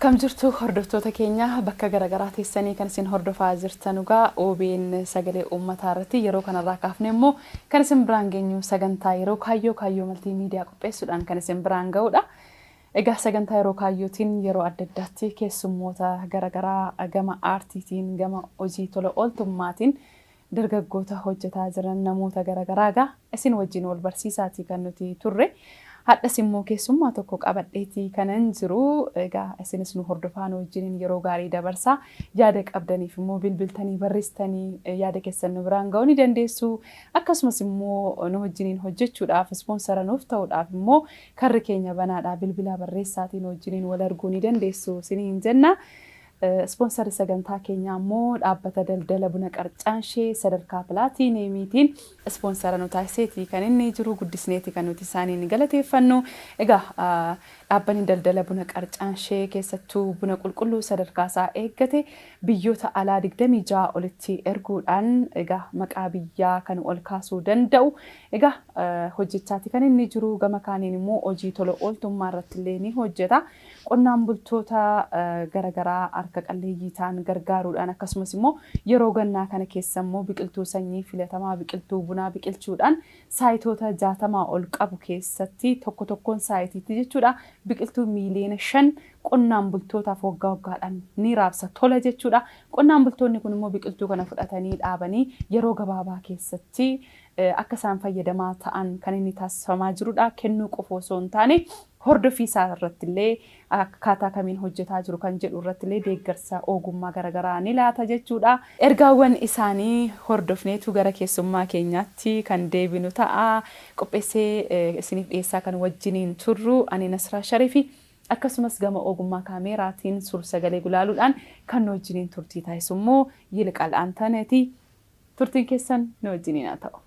Akkam jirtu hordoftoota keenya bakka garagaraa teessanii kan isin hordofaa jirtan ugaa OBN sagalee uummataa irratti yeroo kanarraa kaafne immoo kan isin biraan geenyu sagantaa yeroo kaayyoo maltiimiidiyaa qopheessuudhaan kan isin biraan ga'udha. Egaa sagantaa yeroo kaayyootiin yeroo adda addaatti keessummoota garagaraa gama aartiitiin gama hojii tola ooltummaatiin dargaggoota hojjetaa jiran namoota garagaraa isin wajjin wal barsiisaatii kan nuti turre. Hadda simmoo keessummaa tokko qabadheetii kanan jiru egaa isinis nu hordofaan wajjin yeroo gaarii dabarsaa yaada qabdaniif immoo bilbiltanii barreessitanii yaada keessan nu biraan ga'uu ni dandeessu. Akkasumas immoo nu wajjin hojjechuudhaaf ispoonsara nuuf ta'uudhaaf immoo karri keenya banaadhaa bilbila barreessaatiin wajjin wal arguu ni dandeessu isiniin jenna. Sponsor sagantaa keenya immoo dhaabbata daldala buna qarcaanshee sadarkaa pilaatiineemiitiin sponsora nu taasiseeti kan inni jiru guddisneeti kan nuti isaaniin galateeffannu. Egaa dhaabbanni daldala buna qarcaanshee keessattuu buna qulqulluu sadarkaa isaa eeggate biyyoota alaa 26 olitti erguudhaan egaa maqaa biyyaa kan ol kaasuu danda'u. Egaa hojjechaati kan inni jiru gama kaaniin immoo hojii tola ooltummaa irratti illee ni hojjeta. Qonnaan bultoota garagaraa harka qalleeyyii ta'an gargaaruudhaan akkasumas immoo yeroo gannaa kana keessa immoo biqiltuu sanyii filatamaa biqiltuu bunaa biqilchuudhaan saayitoota 60 ol qabu keessatti tokkoon saayitiitti jechuudha biqiltuu miiliyoona 5 qonnaan bultootaaf waggaadhaan ni raabsa tola jechuudha. Qonnaan bultoonni kun immoo biqiltuu kana fudhatanii dhaabanii yeroo gabaabaa keessatti akka isaan fayyadamaa ta'an kan inni taasifamaa jirudha. Kennuu qofa osoo hin taane hordofii isaa irratti illee akkaataa kamiin hojjetaa jiru kan jedhu irratti illee deeggarsa ogummaa garagaraa ni laata jechuudha. Ergaawwan isaanii hordofneetu gara keessummaa keenyaatti kan deebinu ta'a. Qopheessee isiniif dhiyeessaa kan wajjiniin turru ani Nasraa Sharifi akkasumas gama ogummaa kaameeraatiin suur-sagalee gulaaluudhaan kan nu wajjiniin turtii taasisu immoo Yilqaal Antaneeti. Turtiin keessan nu wajjiniin haa ta'u.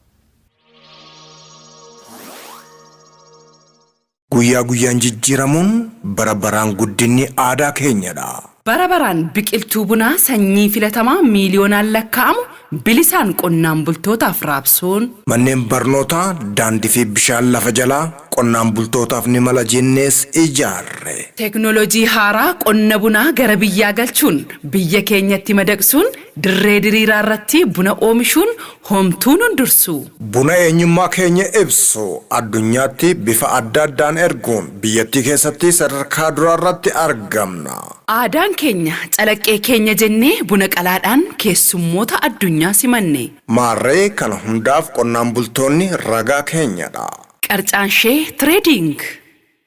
Guyyaa guyyaan jijjiiramuun bara baraan guddinni aadaa keenyadha. Bara baraan biqiltuu bunaa sanyii filatamaa miiliyoonaan lakkaa'amu bilisaan qonnaan bultootaaf raabsuun manneen barnootaa daandii fi bishaan lafa jalaa qonnaan bultootaaf ni mala jennees ijaarre. Teknoolojii haaraa qonna bunaa gara biyyaa galchuun biyya keenyatti madaqsuun dirree diriiraa irratti buna oomishuun homtuun hundursu. Buna eenyummaa keenya ibsu addunyaatti bifa adda addaan erguun biyyattii keessatti sadarkaa duraa irratti argamna. Aadaan keenya calaqqee keenya jennee buna qalaadhaan keessummoota addunyaa simanne. Maarree kana hundaaf qonnaan bultoonni ragaa keenyadha. Qarcaanshee Trading.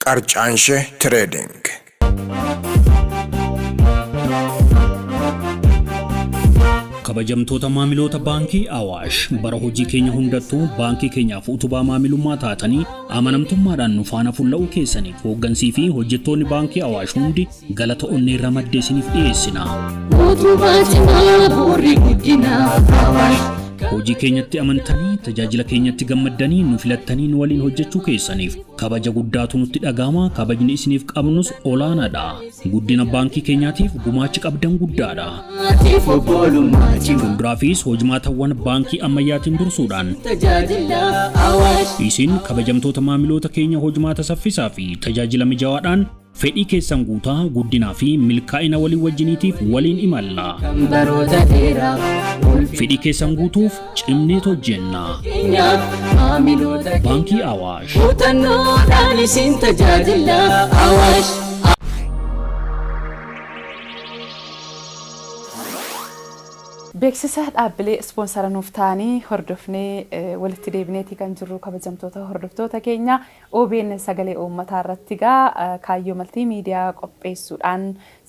Qarcaanshee Trading. Kabajamtoota maamiloota baankii Awaash bara hojii keenya hundattuu baankii keenyaaf utubaa maamilummaa taatanii amanamtummaadhaan nu faana fulla'uu keessaniif hooggansii fi hojjettoonni baankii Awaash hundi galata onnee irraa maddee isiniif dhiyeessina. Utubaa cimaa boorri guddinaa Awaash. Hojii keenyatti amantanii tajaajila keenyatti gammaddanii nu filattanii nu waliin hojjechuu keessaniif kabaja guddaatu nutti dhagahama. Kabajni isiniif qabnus olaanaadha. Guddina baankii keenyaatiif gumaachi qabdan guddaadha. Fuulduraafis hojimaatawwan baankii ammayyaatiin dursuudhaan isin kabajamtoota maamiloota keenya hojimaata saffisaa fi tajaajila mijawaadhaan fedhii keessan guutaa guddinaa fi milkaa'ina walii wajjiniitiif waliin imalla. Fedhii keessan guutuuf cimneet hojjenna. Baankii Awaash. Muuxannoodhaan isin tajaajila Awaash. Beeksisa dhaabbilee ispoonsara nuuf ta'anii hordofnee walitti deebineeti kan jirru kabajamtoota hordoftoota keenya OBN sagalee uummataa irratti kaayyoo maltiimiidiyaa qopheessuudhaan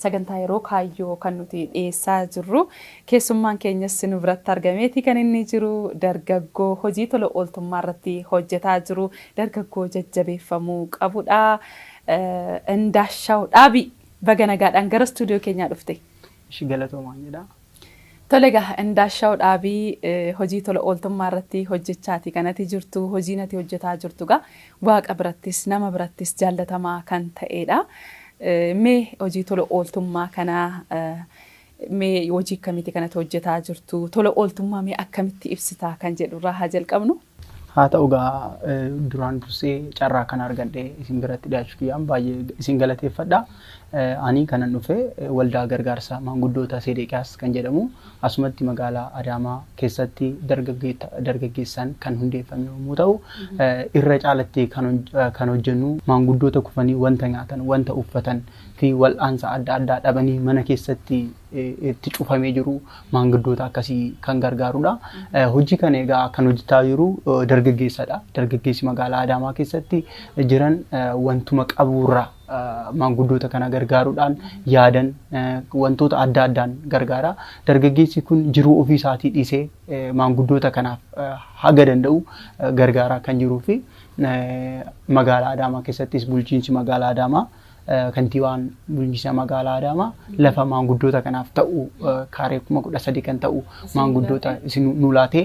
sagantaa yeroo kaayyoo kan nuti dhiyeessaa jirru. Keessummaan keenyas nu biratti argameeti kan inni jiru dargaggoo hojii tola ooltummaa irratti hojjetaa jiru dargaggoo jajjabeeffamuu qabudha. Indaashaw Dhaabii baga nagaadhaan gara istuudiyoo keenyaa dhufte. Galatoomaa jedha. Tolega Indaashaw Dhaabii hojii tola ooltummaa irratti hojjechaati kanatti jirtu hojii nati hojjetaa jirtu waaqa birattis nama birattis jaallatamaa kan ta'edha. Mee hojii tola ooltummaa kana mee hojii akkamitti kanatti hojjetaa jirtu tola ooltummaa mee akkamitti ibsitaa kan jedhu irraa haa jalqabnu. haa ta'u gaa duraan dursee carraa kan argadhe isin biratti dhiyaachuu kiyyaan baay'ee isin galateeffadha. Ani kanan dhufe waldaa gargaarsa maanguddoota Sedeqiyaas kan jedhamu asumatti magaalaa Adaamaa keessatti dargaggeessaan kan hundeeffame yommuu ta'u irra caalatti kan hojjennu maanguddoota kufanii wanta nyaatan wanta uffatan fi wal'aansa adda addaa dhabanii mana keessatti itti cufamee jiru maanguddoota akkasii kan gargaarudha. Hojii kana egaa kan hojjetaa jiru dargaggeessadha. Dargaggeessi magaalaa Adaamaa keessatti jiran wantuma qaburraa maanguddoota kana gargaaruudhaan yaadan wantoota adda addaan gargaara. Dargaggeessi kun jiruu ofii isaatii dhiisee maanguddoota kanaaf haga danda'u gargaaraa kan jiruu fi magaalaa Adaamaa keessattis bulchiinsi magaalaa Adaamaa kantiibaan bulchiinsa magaalaa Adaamaa lafa maanguddoota kanaaf ta'u kaaree 13,000 kan ta'u maanguddoota isin nu laatee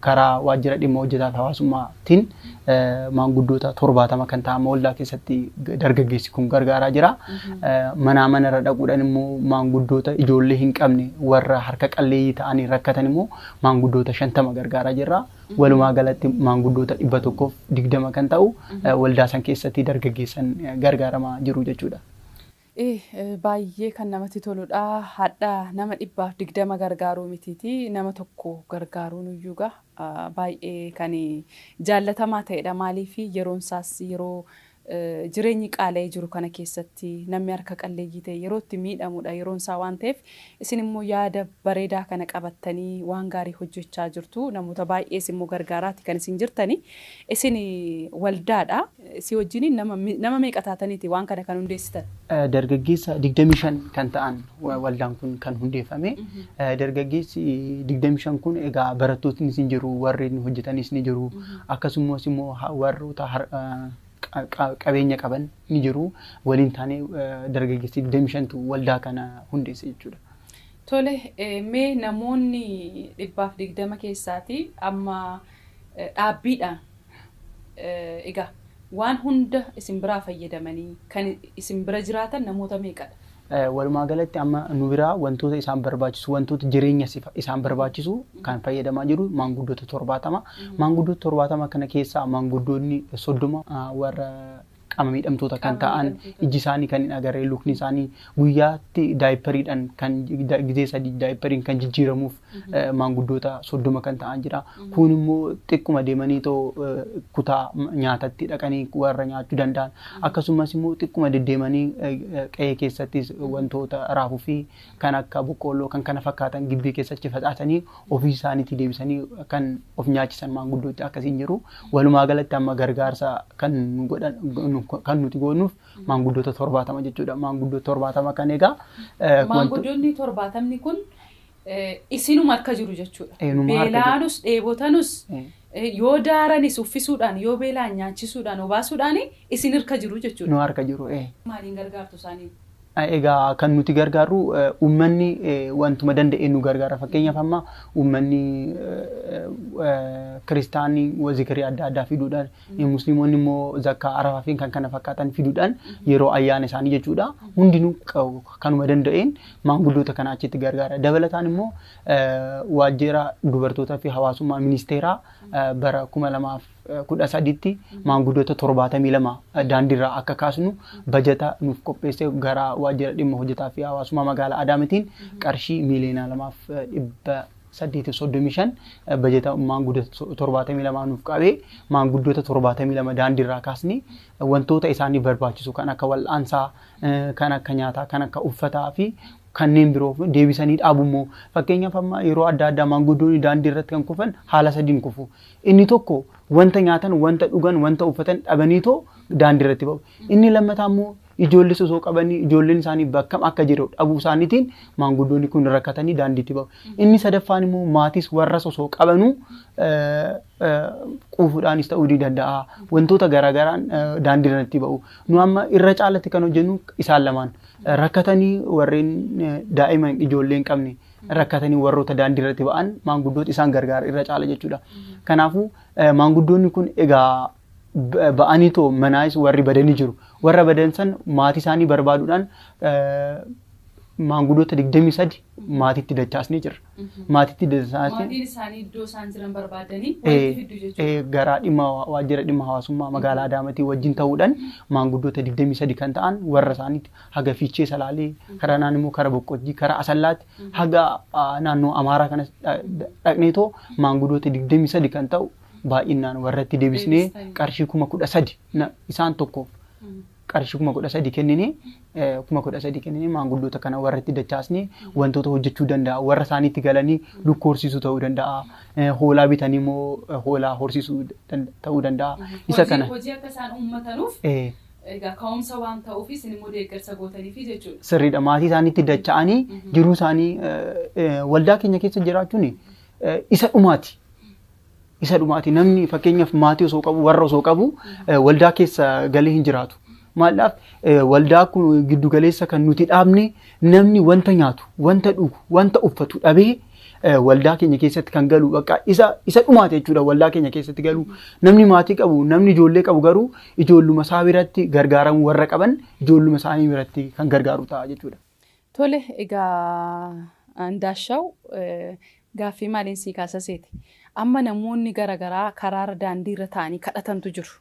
karaa waajjira dhimma hojjetaa hawaasummaatiin maanguddoota 70 kan ta'an waldaa keessatti dargaggeessi kun gargaaraa jira. Manaa manarra dhaquudhaan immoo maanguddoota ijoollee hin qabne warra harka qalleeyyii ta'anii rakkatan immoo maanguddoota 50 gargaaraa jirra. Walumaa galatti maanguddoota 120 kan ta'u waldaa san keessatti dargaggeessan gargaaramaa jiru jechuudha. Baay'ee kan namatti toludha. Hadha nama 120 gargaaruu mitiiti. Nama tokko gargaaruun iyyuu baay'ee kan jaallatamaa ta'edha. Maaliif yeroon isaas yeroo jireenyi qaala'ee jiru kana keessatti namni harka qalleeyyii ta'e yeroo itti miidhamudha yeroon isaa waan ta'eef isin immoo yaada bareedaa kana qabattanii waan gaarii hojjechaa jirtu. Namoota baay'ees immoo gargaaraatti kan isin jirtani. Isin waldaadha. Si wajjin nama meeqa taataniiti waan kana kan hundeessitan? Dargaggeessa 25 kan ta'an waldaan kun kan hundeeffame. Dargaggeessi 25 kun egaa barattootni isin jiru, warri hojjetanis ni jiru. Akkasumas immoo warroota qabeenya qaban ni jiru. Waliin taanee dargaggeessi 25tu waldaa kana hundeesse jechuudha. Tole, mee namoonni 120 keessaati amma dhaabbiidhaan egaa waan hunda isin biraa fayyadamanii kan isin bira jiraatan namoota meeqadha? Walumaa galatti amma nu biraa wantoota isaan barbaachisu wantoota jireenya isaan barbaachisu kan fayyadamaa jiru maanguddoota 70. Maanguddoota 70 kana keessaa maanguddoonni 30 warra qaama miidhamtoota kan ta'an iji isaanii kan hin agarree lukni isaanii guyyaatti daayipariidhaan kan gizee 3 daayipariin kan jijjiiramuuf maanguddoota 30 kan ta'an jira. Kun immoo xiqquma deemanii kutaa nyaatatti dhaqanii warra nyaachuu danda'an akkasumas immoo xiqquma deddeemanii qe'ee keessattis wantoota raafuu fi kan akka boqqoolloo kan kana fakkaatan gibbii keessatti facaasanii ofii isaaniitti deebisanii kan of nyaachisan maanguddooti akkasiin jiru. Walumaa galatti amma gargaarsa kan godhan kan nuti goonuuf maanguddoota 70 jechuudha. Maanguddoota 70 kan egaa maanguddoonni 70 kun isinuma akka jiru jechuudha. Beelaanus dheebotanus yoo daaranis uffisuudhaan yoo beelaan nyaachisuudhaan obaasuudhaan isin harka jiru jechuudha. Nu harka jiru. Maaliin gargaartu isaanii? Egaa kan nuti gargaaru uummanni wantuma danda'e nu gargaara. Fakkeenyaaf amma uummanni kiristaanii zikrii adda addaa fiduudhaan musliimoonni immoo zakkaa arafaa fi kan kana fakkaatan fiduudhaan yeroo ayyaana isaanii jechuudha. Hundinuu kanuma danda'een maanguddoota kana achitti gargaara. Dabalataan immoo waajjira dubartootaa fi hawaasummaa ministeeraa bara 2013tti maanguddoota 72 daandiirraa akka kaasnu bajata nuuf qopheessee gara waajjira dhimma hojjetaa fi hawaasummaa magaalaa Adaamatiin qarshii miiliyoona 2,835 bajata maanguddoota 72 nuuf qabee maanguddoota 72 daandiirraa kaasni wantoota isaanii barbaachisu kan akka wal'aansaa, kan akka nyaataa, kan akka uffataa fi kanneen biroo deebisanii dhaabummoo fakkeenyaaf amma yeroo adda addaa maanguddoonni daandii irratti kan kufan haala sadiin kufu. Inni tokko wanta nyaatan, wanta dhugan, wanta uffatan dhabaniitoo daandii irratti ba'u. Inni lammataa immoo ijoollee osoo qabanii ijoolleen isaanii bakkam akka jiru dhabuu isaaniitiin maanguddoonni kun rakkatanii daandiitti ba'u. Inni sadaffaan immoo maatis warras osoo qabanuu quufuudhaanis ta'uu danda'a. Wantoota garaagaraan daandii irratti ba'u. Nu amma irra caalatti kan hojjennu isaan lamaan. Rakkatanii warreen daa'iman ijoolleen qabne rakkatanii warroota daandii irratti ba'an maanguddoota isaan gargaara irra caala jechuudha. Kanaafuu maanguddoonni kun egaa ba'aniitoo manaayis warri badanii jiru. Warra badan san maatii isaanii barbaaduudhaan maanguddoota 23 maatiitti dachaasnee jirra. Maatiitti dachaasnee maatiin isaanii iddoo isaan jiran barbaadanii walitti fiddu jechuudha. Garaa waajjira dhimma hawaasummaa magaalaa Adaamaatii wajjin ta'uudhaan maanguddoota 23 kan ta'an warra isaaniitti haga Fiichee Salaalee karaa naannoo immoo karaa Boqqojjii karaa Asallaatti haga naannoo Amaaraa kanas dhaqneetoo maanguddoota 23 kan ta'u baay'inaan warratti deebisnee qarshii 13,000 isaan tokko qarshii 13,000 kennine 13,000 kennine maanguddoota kana warratti dachaasnee wantoota hojjechuu danda'a warra isaaniitti galanii lukkuu horsiisuu ta'uu danda'a hoolaa bitanii immoo hoolaa horsiisuu ta'uu danda'a isa kana hojii akka isaan uummatanuuf egaa ka'umsa waan ta'uuf isin immoo deeggarsa gootaniifi jechuudha. Sirriidha maatii isaaniitti dacha'anii jiruu isaanii waldaa keenya keessa jiraachuun isa dhumaati. Isa dhumaati namni fakkeenyaaf maatii osoo qabu warra osoo qabu waldaa keessa galee hin jiraatu. Maalaaf waldaa kun giddu galeessa kan nuti dhaabne namni wanta nyaatu, wanta dhugu, wanta uffatu dhabee waldaa keenya keessatti kan galu bakka isa dhumaate jechuudha waldaa keenya keessatti galu. Namni maatii qabu, namni ijoollee qabu garuu ijoolluma isaa biratti gargaaramu warra qaban ijoolluma isaanii biratti kan gargaaru ta'a jechuudha. Tole egaa Andaashaw gaaffii maaliin sii kaasaseeti. Amma namoonni garaagaraa karaarra daandiirra taa'anii kadhatantu jiru.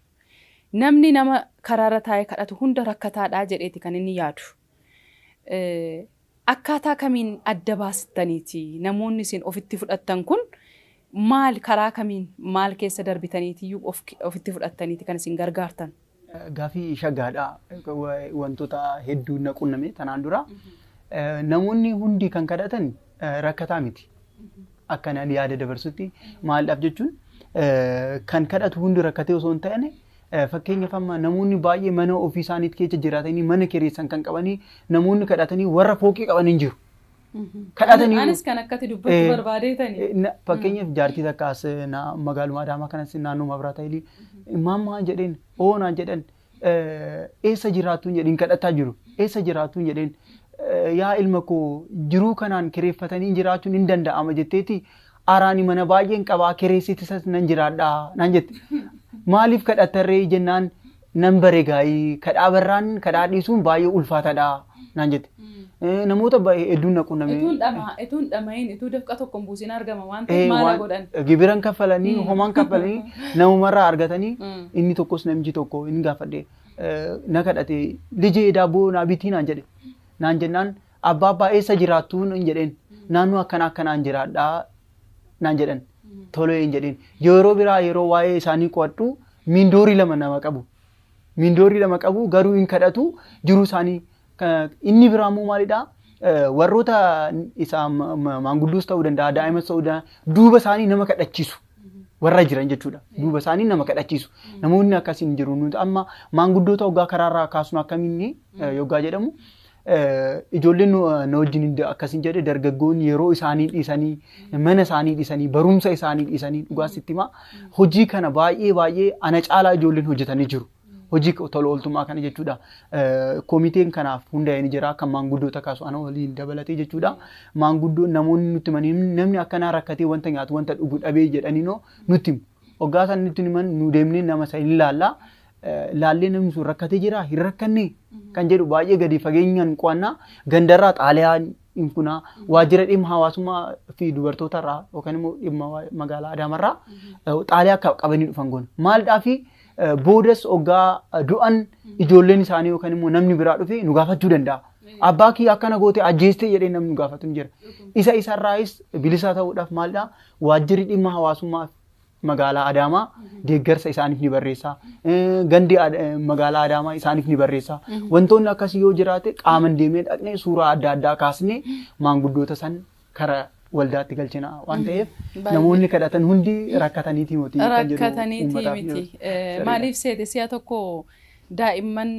Namni nama karaarra taa'ee kadhatu hunda rakkataadhaa jedheeti kan inni yaadu. Akkaataa kamiin adda baastaniiti namoonni isin ofitti fudhattan kun maal karaa kamiin maal keessa darbitaniitiyyuu ofitti fudhattaniiti kan isin gargaartan? Gaaffii shaggaadha wantoota hedduu na qunname tanaan dura namoonni hundi kan kadhatan rakkataa miti. Akkanaan yaada dabarsutti maaldhaaf jechuun kan kadhatu hundi rakkatee osoo hin ta'ane fakkeenyaaf amma namoonni baay'ee mana ofii isaaniitti keessa jiraatanii mana kireessan kan qabanii namoonni kadhatanii warra fooqii qaban hin jiru. Kadhatanii anis kan akkati dubbachuu barbaadeetani. Fakkeenyaaf jaartii takkaas magaaluma Adaamaa kanas naannoo Mabiraata Ilii maammaa jedheen oonaa jedhan eessa jiraattuun jedhin kadhataa jiru eessa jiraattuun jedheen yaa ilma koo jiruu kanaan kireeffatanii jiraachuun hin danda'ama jetteeti araani mana baay'een qabaa kireessitisas nan jiraadhaa naan jette. Maaliif kadhattarree jennaan nan bareegaayii kadhaa barraan kadhaa dhiisuun baay'ee ulfaataadha naan jette. Namoota baay'ee hedduun na qunname. Ituun dhamahin ituu dafqa tokko hin buusin argama waan ta'eef maala godhan. Gibiran kaffalanii homaan kaffalanii namumarraa argatanii inni tokkos namichi tokko inni gaafadhe na kadhate lijee daabboo naa bitii naan jedhe. Naan jennaan abbaa eessa jiraattuun hin jedheen naannoo akkanaan jiraadhaa naan jedhan tolee hin jedheen yeroo biraa yeroo waa'ee isaanii qo'adhu miindoorii lama nama qabu. Miindoorii lama qabu garuu hin kadhatu jiruu isaanii inni biraa immoo maalidhaa warroota isaa maanguddoos ta'uu danda'a daa'imas ta'uu danda'a duuba isaanii nama kadhachiisu. Warra jiran jechuudha. Duuba isaanii nama kadhachiisu. Namoonni akkasiin jiru nuti amma maanguddoota hoggaa karaarraa kaasuun akkamiin yoggaa jedhamu ijoolleen na wajjin akkasiin jedhe dargaggoonni yeroo isaanii dhiisanii mana isaanii dhiisanii barumsa isaanii dhiisanii dhugaas itti himaa hojii kana baay'ee ana caalaa ijoolleen hojjetanii jiru. Hojii tola ooltummaa kana jechuudha. Koomiteen kanaaf hundaa'ee jira kan maanguddoota kaasu ana waliin dabalatee jechuudha. Maanguddoon namoonni nutti himanii namni akkanaa rakkatee wanta nyaatu wanta dhugu dhabee jedhaniinoo nutti himu. Hoggaa san nutti himan nu deemnee nama isa hin ilaallaa. Laallee namni sun rakkatee jira hin rakkanne kan jedhu baay'ee gadi fageenyaan qo'annaa gandarraa xaaliyaan kunaa waajjira dhimma hawaasummaa fi dubartootarraa yookaan immoo dhimma magaalaa Adaamarraa xaaliyaa qabanii dhufan goona. Maalidhaa fi boodas hoggaa du'an ijoolleen isaanii yookaan immoo namni biraa dhufe nu gaafachuu danda'a. Abbaa kiyya akkana goote ajjeestee jedhee namni nu gaafatu ni jira. Isarraayis bilisaa ta'uudhaaf maalidhaa waajjirri dhimma hawaasummaa magaalaa Adaamaa deeggarsa isaaniif ni barreessa. Gandi magaalaa Adaamaa isaaniif ni barreessa. Wantoonni akkasii yoo jiraate qaaman deemee dhaqnee suuraa adda addaa kaasnee maanguddoota san karaa waldaatti galchina waan ta'eef namoonni kadhatan hundi rakkataniiti miti. Rakkataniiti miti. Maaliif seete si'a tokko daa'imman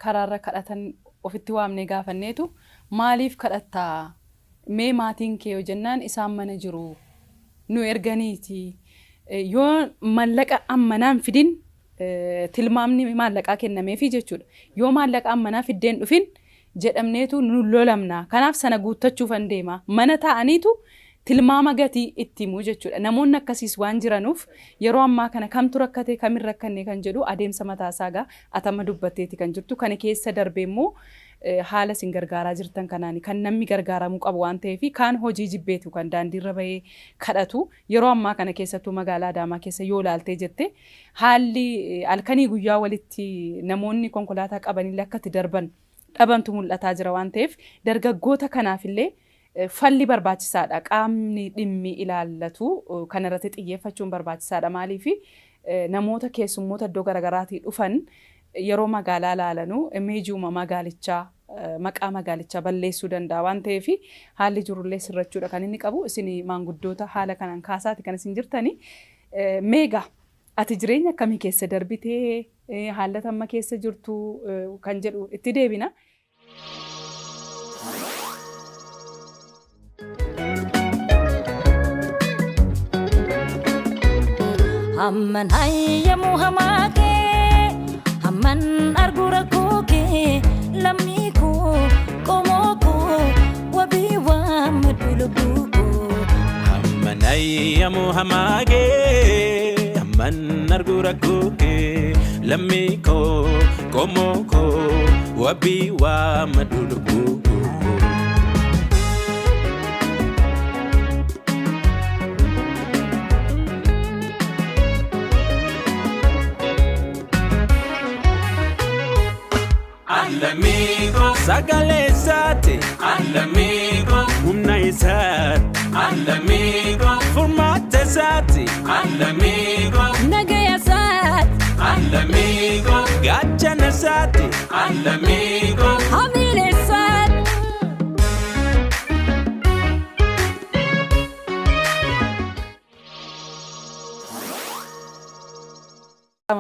karaarra kadhatan ofitti waamnee gaafanneetu maaliif kadhattaa mee maatiin kee yoo jennaan isaan mana jiru nu erganiiti. Yoo maallaqa ammanaan fidin tilmaamni maallaqaa kennameefi jechuudha. Yoo maallaqa ammanaa fiddeen dhufin jedhamneetu nu lolamna. Kanaaf sana guuttachuuf an deema. Mana taa'aniitu tilmaama gatii itti himu jechuudha. Namoonni akkasiis waan jiranuuf yeroo ammaa kana kamtu rakkate kamin rakkanne kan jedhu adeemsa mataasaa gaa atama dubbatteeti kan jirtu. Kana keessa darbee immoo haala isin gargaaraa jirtan kanaan kan namni gargaaramuu qabu waan ta'eef kaan hojii jibbeetu kan daandiirra bahee kadhatu yeroo ammaa kana keessattuu magaalaa Adaamaa keessa yoo ilaaltee jette haalli halkanii guyyaa walitti namoonni konkolaataa qabanillee akka itti darban dhabantu mul'ataa jira waan ta'eef dargaggoota kanaafillee falli barbaachisaadha qaamni dhimmi ilaallatu kanarratti xiyyeeffachuun barbaachisaadha maaliif namoota keessummoota iddoo garaagaraatii dhufan yeroo magaalaa ilaalanu imeejiuma magaalichaa maqaa magaalichaa balleessuu danda'a waan ta'eef haalli jirullee sirrachuudha kan inni qabu isin maanguddoota haala kanaan kaasaati kan isin jirtani meega ati jireenya akkamii keessa darbitee haalata amma keessa jirtu kan jedhu itti deebina. Amman hayya muhamake amman argura koke lamiko komoko wabi wa maduluko amman hayya muhamake amman argura koke lamiko komoko wabi wa maduluko Allamigo sagale sate Allamigo humna isat Allamigo formate sate Allamigo nagaya sat Allamigo gachana sate Allamigo hamile sat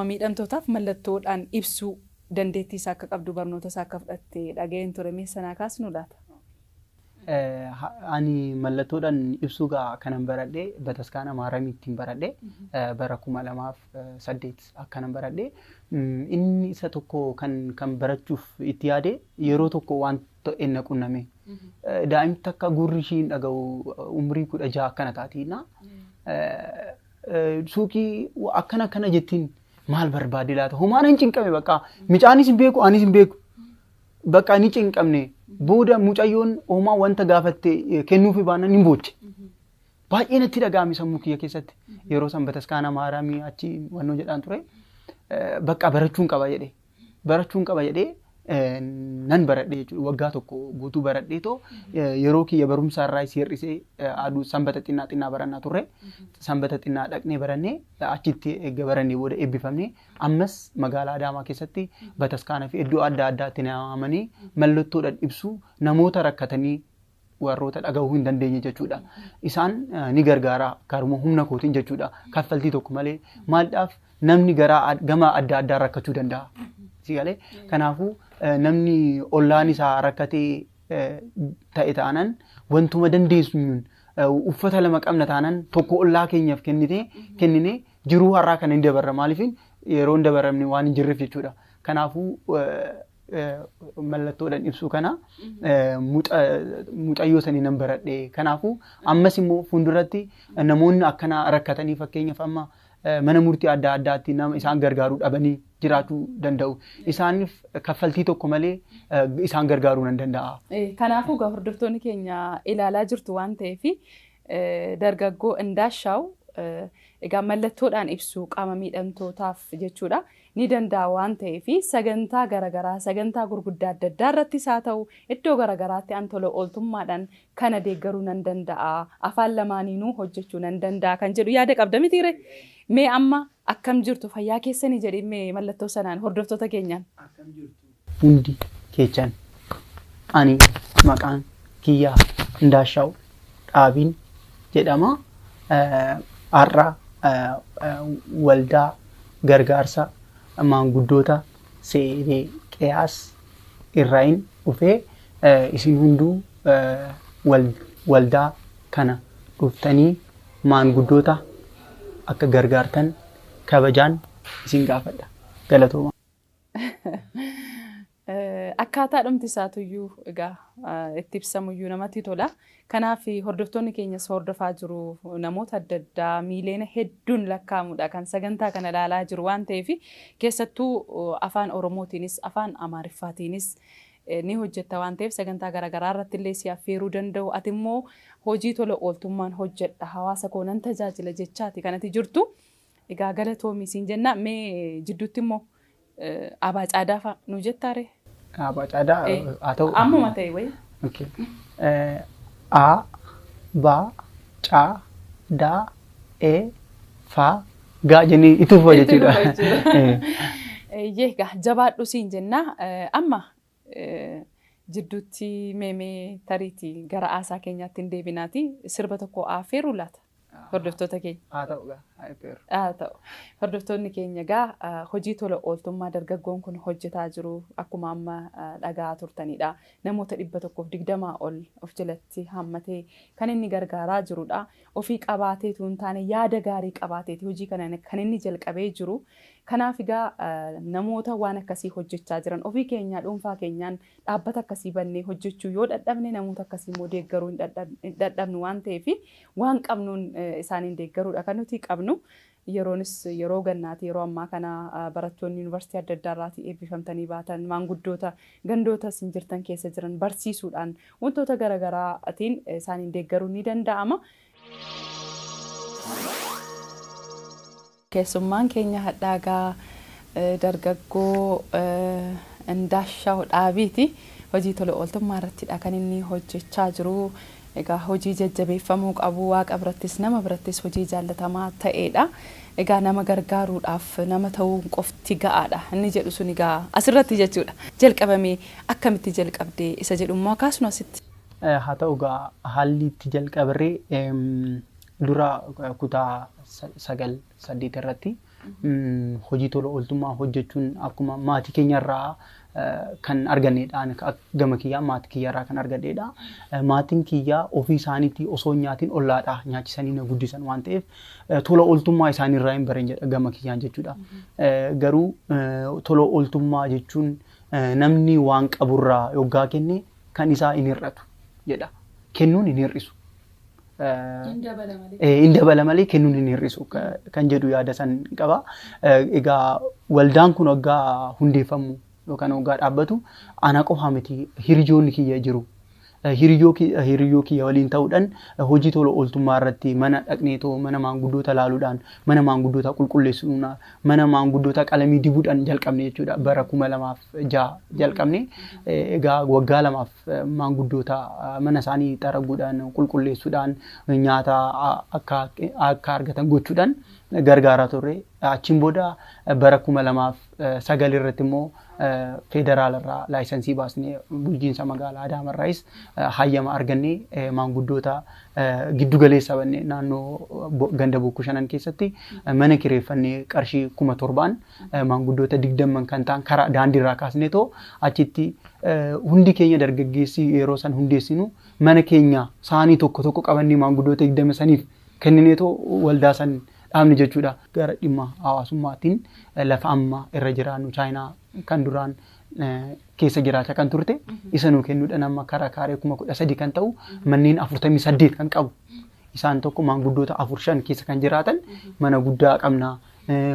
miidhamtootaaf mallattoodhaan ibsuu dandeettii isaa akka qabdu barnoota isaa akka fudhattee dhaga'een ture mee sanaa kaasnu laata? Ani mallattoodhaan ibsuu kanan baradhe Bataskaana Maaramiittiin baradhe bara 2008 akkanan baradhe inni isa tokko kan barachuuf itti yaade yeroo tokko waan ta'e na qunname daa'imti akka gurri ishiin dhaga'u umrii 16 akkana taatiina suuqii akkana jettiin maal barbaade laata homaan hin cinqame bakka micaanis hin beeku anis hin beeku bakka ni cinqamne booda mucayyoon homaa wanta gaafatte kennuufi baanaan hin booche baay'ee natti dhaga'ame sammuu kiyya keessatti yeroo san Bataskaana Maaramii achi wannoo jedhaan ture bakka barachuun qaba jedhee nan baradhe jechuudha waggaa tokko guutuu baradhee too yeroo kiyya barumsaa irraa isii hir'isee aduu sanbata xinnaa barannaa turre sanbata xinnaa dhaqnee barannee achitti eegga barannee booda eebbifamnee ammas magaalaa Adaamaa keessatti Bataskaanaa fi iddoo adda addaatti naamanii mallattoodhaan ibsuu namoota rakkatanii warroota dhagahuu hin dandeenye jechuudha. Isaan ni gargaara karuma humna kootiin jechuudha. Kaffaltii tokko malee maaldhaaf namni gama adda addaa rakkachuu danda'a. Sigalee kanaafuu namni ollaan isaa rakkatee ta'e taanaan wantuma dandeessuun uffata lama qabna taanaan tokko ollaa keenyaaf kennine jiruu har'aa kana hin dabarra maaliif yeroo hin dabaramne waan hin jirreef jechuudha. Kanaafuu mallattoodhaan ibsuu kana mucayyoo sanii nan baradhe. Kanaafuu ammas immoo fuulduratti namoonni akkana rakkatanii fakkeenyaaf amma mana murtii adda addaatti nama isaan gargaaruu dhabanii jiraachuu danda'u. Isaaniif kaffaltii tokko malee isaan gargaaruu nan danda'a. Kanaafuu hordoftoonni keenya ilaalaa jirtu waan ta'eef dargaggoo Indaashaw egaa mallattoodhaan ibsuu qaama miidhamtootaaf jechuudha ni danda'a waan ta'eef sagantaa garaagaraa sagantaa gurguddaa adda addaa irrattis haa ta'u iddoo garaagaraatti an tola ooltummaadhaan kana deeggaruu nan danda'a afaan lamaaniinuu hojjechuu nan danda'a kan jedhu yaada qabda mitiire mee amma akkam jirtu fayyaa keessanii jedhee mee mallattoo sanaan hordoftoota keenyaan hundi keechan ani maqaan kiyyaa Indaashaw Dhaabiin jedhama har'a waldaa gargaarsa maanguddoota Seenee Qeyaas irraayin dhufee isin hunduu waldaa kana dhuftanii maanguddoota akka gargaartan kabajaan isin gaafadha. Galatooma. Akkaataa dhumti isaatuyyuu egaa itti ibsamuyyuu namatti tola. Kanaaf hordoftoonni keenyas hordofaa jiru namoota adda addaa miiliyoona hedduun lakkaa'amudha kan sagantaa kana ilaalaa jiru waan ta'eef keessattuu afaan Oromootiinis afaan Amaariffaatiinis ni hojjetta waan ta'eef sagantaa garaagaraa irratti illee si affeeruu danda'u. Ati immoo hojii tola ooltummaan hojjedha hawaasa koo nan tajaajila jechaati kanatti jirtu. Egaa galatoomii siin jenna mee jidduutti immoo abaa caadaa fa'a nu jettaare? Abaa caadaa haa ta'u. Ammuma ta'e wayi. Okay. A, ba, ca, da, e, fa, ga jennee itti fufa jechuudha. Egaa jabaadhu siin jenna. Amma jidduutti meemee tariitii gara aasaa keenyaatti hin deebinaati. Sirba tokko affeeruu laata? Hordoftoota keenya. Haa ta'u gaa. Haa ta'u. Hordoftoonni keenya gaa hojii tola ooltummaa dargaggoon kun hojjetaa jiru akkuma amma dhagaa turtanidha. Namoota 120 ol of jalatti hammatee kan inni gargaaraa jirudha. Ofii qabaateetu hin taane yaada gaarii qabaateeti hojii kana kan inni jalqabee jiru. Kanaaf egaa namoota waan akkasii hojjechaa jiran ofii keenyaa dhuunfaa keenyaan dhaabbata akkasii bannee hojjechuu yoo dadhabne namoota akkasii immoo deeggaruu hin dadhabnu waan ta'eef waan qabnuun isaaniin deeggaruudha kan nuti qabnu. Yeroonis yeroo gannaati yeroo ammaa kana barattoonni yuunivarsiitii adda addaa irraatii eebbifamtanii baatan maanguddoota gandoota isin jirtan keessa jiran barsiisuudhaan wantoota garaagaraatiin isaaniin deeggaruun ni danda'ama. Keessummaan keenya hadhaagaa dargaggoo Indaashaw Dhaabiiti. Hojii tola ooltummaa irrattidha kan inni hojjechaa jiru. Egaa hojii jajjabeeffamuu qabu waaqa birattis nama birattis hojii jaallatamaa ta'edha. Egaa nama gargaaruudhaaf nama ta'uu qofti ga'aadha. Inni jedhu sun egaa asirratti jechuudha. Jalqabamee akkamitti jalqabdee isa jedhummoo kaasnu asitti. Haa ta'u egaa haalli itti jalqabarree dura kutaa 9-8 irratti hojii tola ooltummaa hojjechuun akkuma maatii keenyarraa kan argannedha. Gama kiyyaa maatii kiyyarraa kan argadheedha. Maatiin kiyyaa ofii isaaniitti osoo nyaatiin ollaadha nyaachisanii na guddisan waan ta'eef tola ooltummaa isaaniirraa hin bareen jedha gama kiyyaan jechuudha. Garuu tola ooltummaa jechuun namni waan qaburraa yoggaa kenne kan isaa hin hir'atu jedha. Kennuun hin hir'isu. Hin dabala malee kennuun hin hir'isu kan jedhu yaada san qaba. Egaa waldaan kun waggaa hundeeffamu yookaan waggaa dhaabbatu ana qofa miti hiriyoonni kiyya jiru. Hiriyyoo kiyya waliin ta'uudhaan hojii tola ooltummaa irratti mana dhaqneetoo mana maanguddoota laaluudhaan mana maanguddoota qulqulleessuudhaan mana maanguddoota qalamii dibuudhaan jalqabne jechuudha. Bara 2006 jalqabne egaa waggaa 2 maanguddoota mana isaanii xaraguudhaan qulqulleessuudhaan nyaata akka argatan gochuudhaan gargaaraa turre. Achiin booda bara 2009 irratti immoo federaalarraa laayisensii baasnee bulchiinsa magaalaa Adaamarraayis hayyama argannee maanguddoota giddu galeessa bannee naannoo ganda bokkuu 5 keessatti mana kireeffannee qarshii 7,000 maanguddoota 20 kan ta'an karaa daandiirraa kaasneetoo achitti hundi keenya dargaggeessi yeroo san hundeessinu mana keenya saanii tokko qabannee maanguddoota 20 saniif kennineetoo waldaa san dhaabni jechuudha. Gara dhimma hawaasummaatiin lafa amma irra jiraannu Chaayinaa kan duraan keessa jiraachaa kan turte isa nuu kennuudhaan amma karaa kaaree 13,000 kan ta'u manneen 48 kan qabu. Isaan tokko maanguddoota 4-5 keessa kan jiraatan mana guddaa qabna.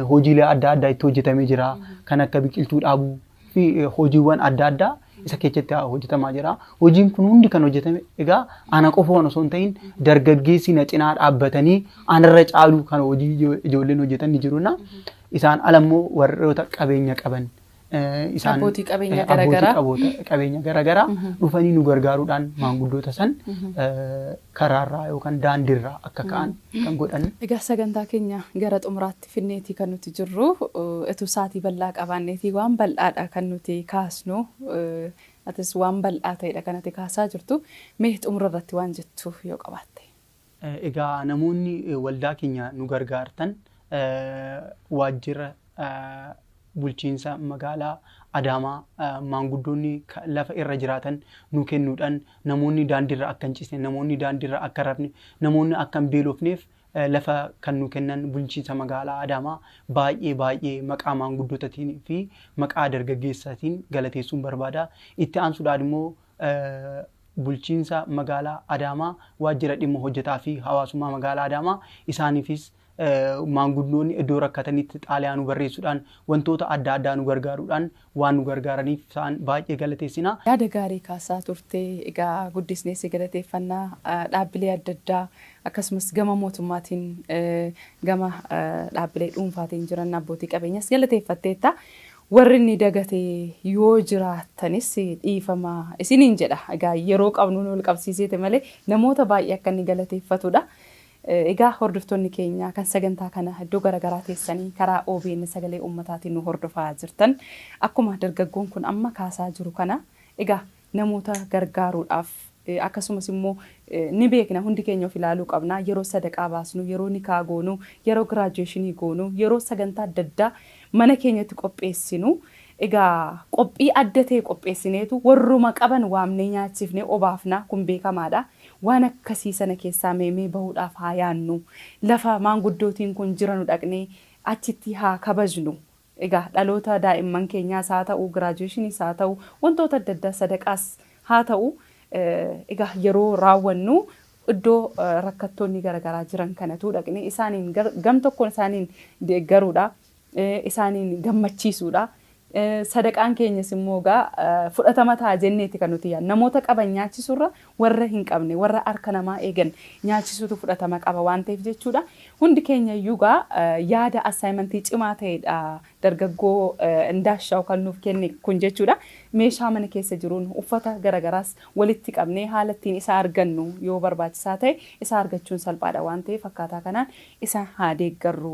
Hojiilee adda addaa itti hojjetamee jira. Kan akka biqiltuu dhaabuu fi hojiiwwan adda addaa isa keessatti hojjetamaa jira. Hojiin kun hundi kan hojjetame egaa ana qofaan osoo hin ta'in dargaggeessi na cinaa dhaabbatanii anarra caalu kan hojii ijoolleen hojjetan ni jiruna. Isaan alammoo warroota qabeenya qaban isaan abbootii qabeenya garaagaraa dhufanii nu gargaaruudhaan maanguddoota san karaarraa yookaan daandiirraa akka ka'an kan godhan. Egaa sagantaa keenya gara xumuraatti finneetii kan nuti jirru etu saatii bal'aa qabaanneetii waan bal'aadha kan nuti kaasnu. Atis waan bal'aa ta'edha kan ati kaasaa jirtu. Mee xumura irratti waan jettu yoo qabaatte? Egaa namoonni waldaa keenya nu gargaartan waajjira bulchiinsa magaalaa Adaamaa maanguddoonni lafa irra jiraatan nu kennuudhaan namoonni daandiirra akka hin cisne namoonni daandiirra akka rafne namoonni akka hin beelofneef lafa kan nu kennan bulchiinsa magaalaa Adaamaa baay'ee maqaa maanguddootaatiin fi maqaa dargaggeessaatiin galateessuun barbaada. Itti aansuudhaan immoo bulchiinsa magaalaa Adaamaa waajjira dhimma hojjetaa fi hawaasummaa magaalaa Adaamaa isaaniifis maanguddoonni iddoo rakkatanitti xaaliyaa nu barreessuudhaan wantoota adda addaa nu gargaaruudhaan waan nu gargaaraniif isaan baay'ee galateessina. Yaada gaarii kaasaa turte egaa guddisnee si galateeffannaa dhaabbilee adda addaa akkasumas gama mootummaatiin gama dhaabbilee dhuunfaatiin jiran abbootii qabeenyas galateeffatteetta. Warri inni dagatee yoo jiraatanis dhiifama isiniin jedha. Egaa yeroo qabnu ol qabsiisee malee namoota baay'ee akka inni galateeffatudha. Egaa hordoftoonni keenya kan sagantaa kana iddoo garaagaraa teessanii karaa OBN sagalee ummataatiin nu hordofaa jirtan akkuma dargaggoon kun amma kaasaa jiru kana egaa namoota gargaaruudhaaf akkasumas immoo ni beekna hundi keenya of ilaaluu qabna yeroo sadaqaa baasnu yeroo nikaa goonu yeroo giraajuweeshinii goonu yeroo sagantaa adda addaa mana keenyatti qopheessinu egaa qophii adda ta'e qopheessineetu warruma qaban waamnee nyaachifnee obaafna kun beekamaadha. Waan akkasii sana keessaa meemee bahuudhaaf haa yaannu lafa maanguddootiin kun jiranu dhaqnee achitti haa kabajnu. Egaa dhaloota daa'imman keenyaas haa ta'u giraajuweeshiniis haa ta'u wantoota adda addaa sadaqaas haa ta'u egaa yeroo raawwannu iddoo rakkattoonni garaagaraa jiran kanatu dhaqnee isaaniin gam tokkoon isaaniin deeggaruudha isaaniin gammachiisuudha. Sadaqaan keenyas immoo fudhatama ta'a jenneeti kan nuti yaadnu namoota qaban nyaachisurra warra hin qabne warra harka namaa eegan nyaachisuutu fudhatama qaba waan ta'eef jechuudha. Hundi keenya iyyuu yaada assaayimentii cimaa ta'edha dargaggoo Indaashaw kan nuuf kenne kun jechuudha. Meeshaa mana keessa jiruun uffata garaagaraas walitti qabnee haala ittiin isa argannu yoo barbaachisaa ta'e isa argachuun salphaadha waan ta'eef akkaataa kanaan isa haa deeggarru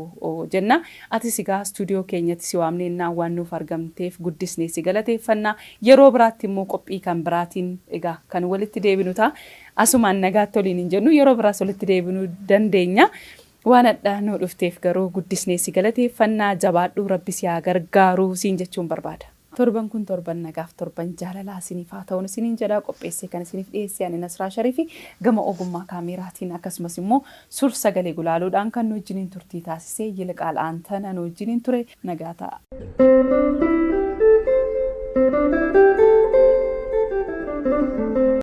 jenna. Atis egaa istuudiyoo keenyatti si waamnee waan nuuf argamteef guddisnee si galateeffannaa. Yeroo biraatti immoo qophii kan biraatiin egaa kan walitti deebinu ta'a. Asumaan nagaatti waliin hin jennu yeroo biraas walitti deebinuu dandeenya. Waan adda nu dhufteef garuu guddisnee si galateeffannaa jabaadhuu rabbi si haa gargaaru siin jechuun barbaada. Torban kun torban nagaaf torban jaalalaa isiniif haa ta'uun isiniin jedha qopheessee kan isiniif dhiyeesse ani Nasraa Shariifi gama ogummaa kaameraatiin akkasumas immoo suur sagalee gulaaluudhaan kan nu wajjiniin turtii taasisee Yilqaal Aantan nu wajjiniin ture nagaa ta'a.